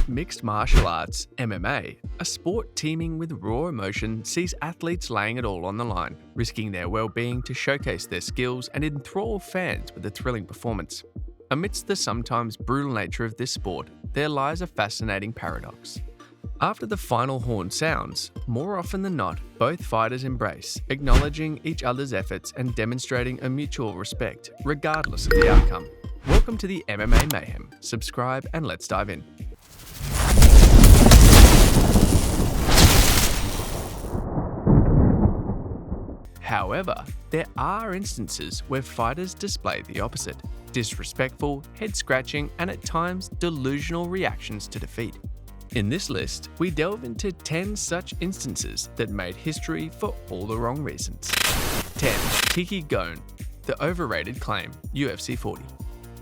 Mixed martial arts, MMA, a sport teeming with raw emotion, sees athletes laying it all on the line, risking their well-being to showcase their skills and enthrall fans with a thrilling performance. Amidst the sometimes brutal nature of this sport, there lies a fascinating paradox. After the final horn sounds, more often than not, both fighters embrace, acknowledging each other's efforts and demonstrating a mutual respect, regardless of the outcome. Welcome to the MMA Mayhem. Subscribe and let's dive in. However, there are instances where fighters display the opposite: disrespectful, head-scratching, and at times delusional reactions to defeat. In this list, we delve into 10 such instances that made history for all the wrong reasons. 10. Kiki, the Overrated Claim, UFC 40.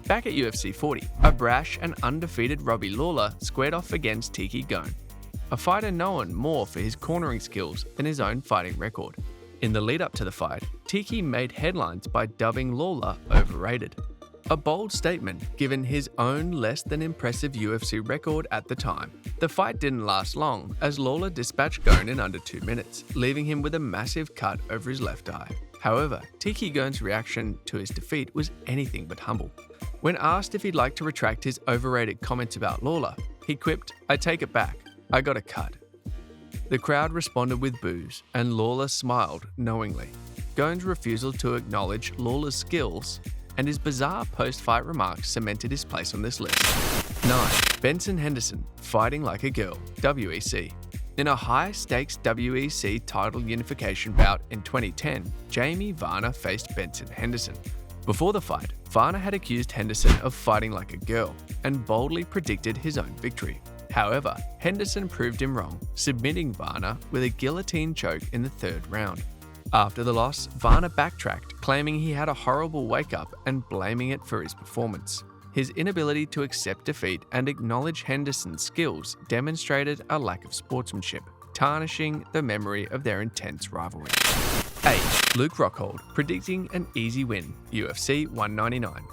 Back at UFC 40, a brash and undefeated Robbie Lawler squared off against Kiki, a fighter known more for his cornering skills than his own fighting record. In the lead-up to the fight, Kiki made headlines by dubbing Lawler overrated. A bold statement given his own less than impressive UFC record at the time. The fight didn't last long as Lawler dispatched Gone in under 2 minutes, leaving him with a massive cut over his left eye. However, Kiki Gone's reaction to his defeat was anything but humble. When asked if he'd like to retract his overrated comments about Lawler, he quipped, "I take it back. I got a cut." The crowd responded with boos, and Lawler smiled knowingly. Gone's refusal to acknowledge Lawler's skills and his bizarre post-fight remarks cemented his place on this list. 9. Benson Henderson, fighting like a girl, WEC. In a high-stakes WEC title unification bout in 2010, Jamie Varner faced Benson Henderson. Before the fight, Varner had accused Henderson of fighting like a girl and boldly predicted his own victory. However, Henderson proved him wrong, submitting Varner with a guillotine choke in the 3rd round. After the loss, Varner backtracked, claiming he had a horrible wake-up and blaming it for his performance. His inability to accept defeat and acknowledge Henderson's skills demonstrated a lack of sportsmanship, tarnishing the memory of their intense rivalry. 8. Luke Rockhold, predicting an easy win, UFC 199.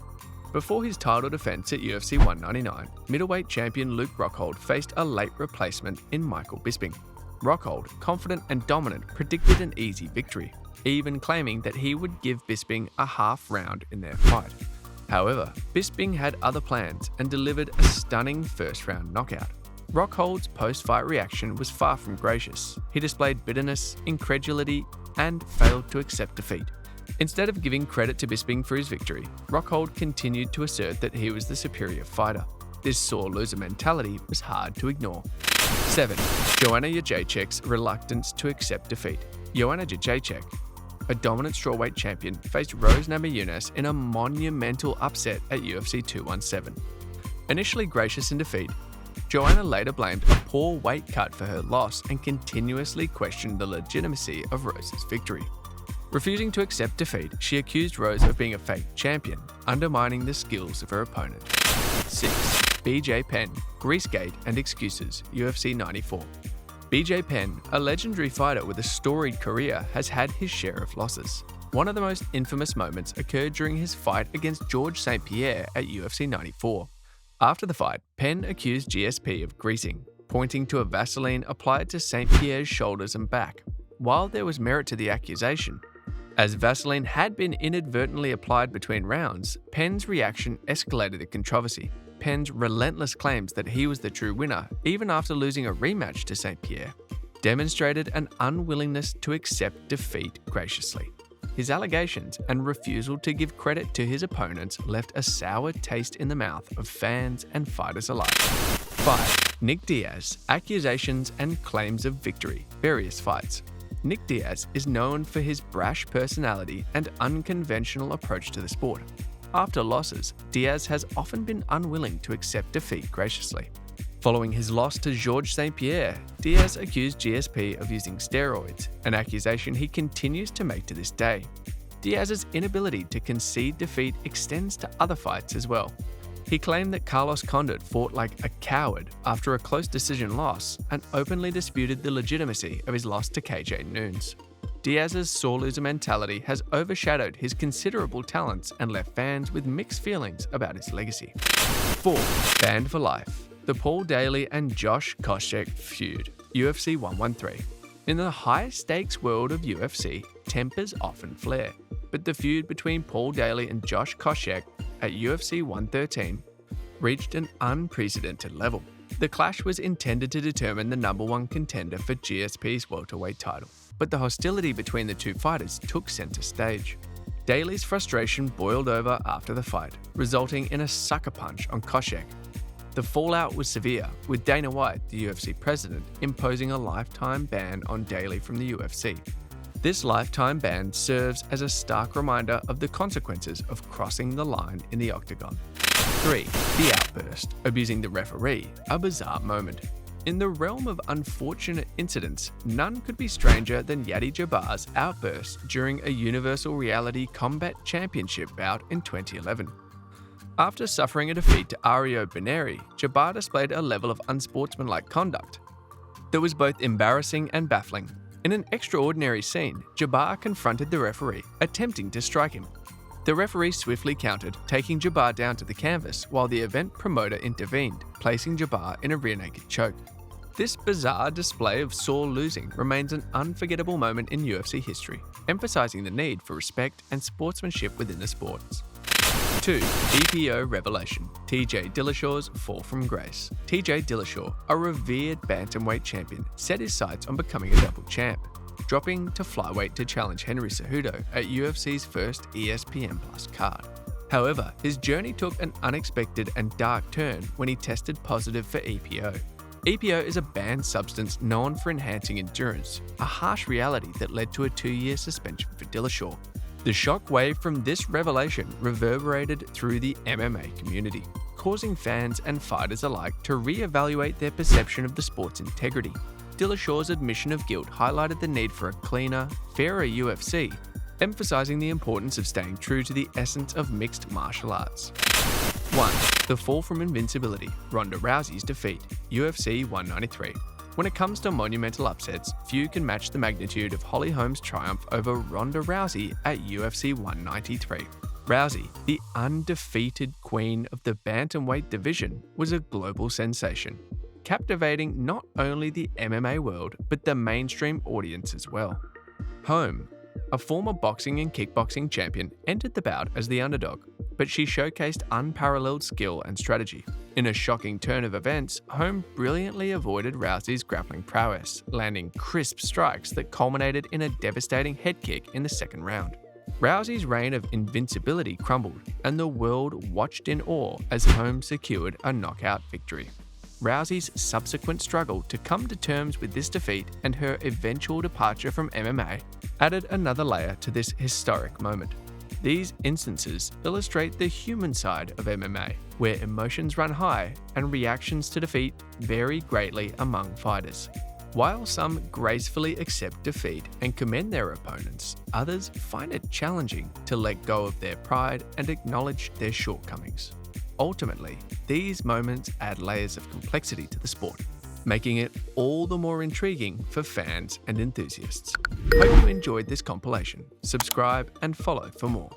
Before his title defense at UFC 199, middleweight champion Luke Rockhold faced a late replacement in Michael Bisping. Rockhold, confident and dominant, predicted an easy victory, even claiming that he would give Bisping a half round in their fight. However, Bisping had other plans and delivered a stunning first-round knockout. Rockhold's post-fight reaction was far from gracious. He displayed bitterness, incredulity, and failed to accept defeat. Instead of giving credit to Bisping for his victory, Rockhold continued to assert that he was the superior fighter. This sore loser mentality was hard to ignore. 7. Joanna Jedrzejczyks' reluctance to accept defeat. Joanna Jedrzejczyks, a dominant strawweight champion, faced Rose Namajunas in a monumental upset at UFC 217. Initially gracious in defeat, Joanna later blamed a poor weight cut for her loss and continuously questioned the legitimacy of Rose's victory. Refusing to accept defeat, she accused Rose of being a fake champion, undermining the skills of her opponent. 6. BJ Penn, GreaseGate and Excuses, UFC 94. BJ Penn, a legendary fighter with a storied career, has had his share of losses. One of the most infamous moments occurred during his fight against George St. Pierre at UFC 94. After the fight, Penn accused GSP of greasing, pointing to a Vaseline applied to St. Pierre's shoulders and back. While there was merit to the accusation, as Vaseline had been inadvertently applied between rounds, Penn's reaction escalated the controversy. Penn's relentless claims that he was the true winner, even after losing a rematch to St. Pierre, demonstrated an unwillingness to accept defeat graciously. His allegations and refusal to give credit to his opponents left a sour taste in the mouth of fans and fighters alike. 5. Nick Diaz, accusations and claims of victory, various fights. Nick Diaz is known for his brash personality and unconventional approach to the sport. After losses, Diaz has often been unwilling to accept defeat graciously. Following his loss to Georges St. Pierre, Diaz accused GSP of using steroids, an accusation he continues to make to this day. Diaz's inability to concede defeat extends to other fights as well. He claimed that Carlos Condit fought like a coward after a close decision loss and openly disputed the legitimacy of his loss to KJ Noons. Diaz's sore loser mentality has overshadowed his considerable talents and left fans with mixed feelings about his legacy. 4. Banned for life. The Paul Daley and Josh Koscheck feud, UFC 113. In the high-stakes world of UFC, tempers often flare, but the feud between Paul Daley and Josh Koscheck at UFC 113 reached an unprecedented level. The clash was intended to determine the #1 contender for GSP's welterweight title, but the hostility between the two fighters took center stage. Daley's frustration boiled over after the fight, resulting in a sucker punch on Koscheck. The fallout was severe, with Dana White, the UFC president, imposing a lifetime ban on Daley from the UFC. This lifetime ban serves as a stark reminder of the consequences of crossing the line in the octagon. 3. The Outburst, abusing the referee, a bizarre moment. In the realm of unfortunate incidents, none could be stranger than Yadi Jabbar's outburst during a Universal Reality Combat Championship bout in 2011. After suffering a defeat to Ario Beneri, Jabbar displayed a level of unsportsmanlike conduct that was both embarrassing and baffling. In an extraordinary scene, Jabbar confronted the referee, attempting to strike him. The referee swiftly countered, taking Jabbar down to the canvas while the event promoter intervened, placing Jabbar in a rear naked choke. This bizarre display of sore losing remains an unforgettable moment in UFC history, emphasizing the need for respect and sportsmanship within the sports. 2. EPO Revelation, TJ Dillashaw's fall from grace. TJ Dillashaw, a revered bantamweight champion, set his sights on becoming a double champ, dropping to flyweight to challenge Henry Cejudo at UFC's first ESPN Plus card. However, his journey took an unexpected and dark turn when he tested positive for EPO. EPO is a banned substance known for enhancing endurance, a harsh reality that led to a 2-year suspension for Dillashaw. The shockwave from this revelation reverberated through the MMA community, causing fans and fighters alike to re-evaluate their perception of the sport's integrity. Dillashaw's admission of guilt highlighted the need for a cleaner, fairer UFC, emphasizing the importance of staying true to the essence of mixed martial arts. 1. The fall from invincibility, Ronda Rousey's defeat, UFC 193. When it comes to monumental upsets, few can match the magnitude of Holly Holm's triumph over Ronda Rousey at UFC 193. Rousey, the undefeated queen of the bantamweight division, was a global sensation, captivating not only the MMA world but the mainstream audience as well. Holm, a former boxing and kickboxing champion, entered the bout as the underdog, but she showcased unparalleled skill and strategy. In a shocking turn of events, Holm brilliantly avoided Rousey's grappling prowess, landing crisp strikes that culminated in a devastating head kick in the second round. Rousey's reign of invincibility crumbled, and the world watched in awe as Holm secured a knockout victory. Rousey's subsequent struggle to come to terms with this defeat and her eventual departure from MMA added another layer to this historic moment. These instances illustrate the human side of MMA, where emotions run high and reactions to defeat vary greatly among fighters. While some gracefully accept defeat and commend their opponents, others find it challenging to let go of their pride and acknowledge their shortcomings. Ultimately, these moments add layers of complexity to the sport, making it all the more intriguing for fans and enthusiasts. Hope you enjoyed this compilation. Subscribe and follow for more.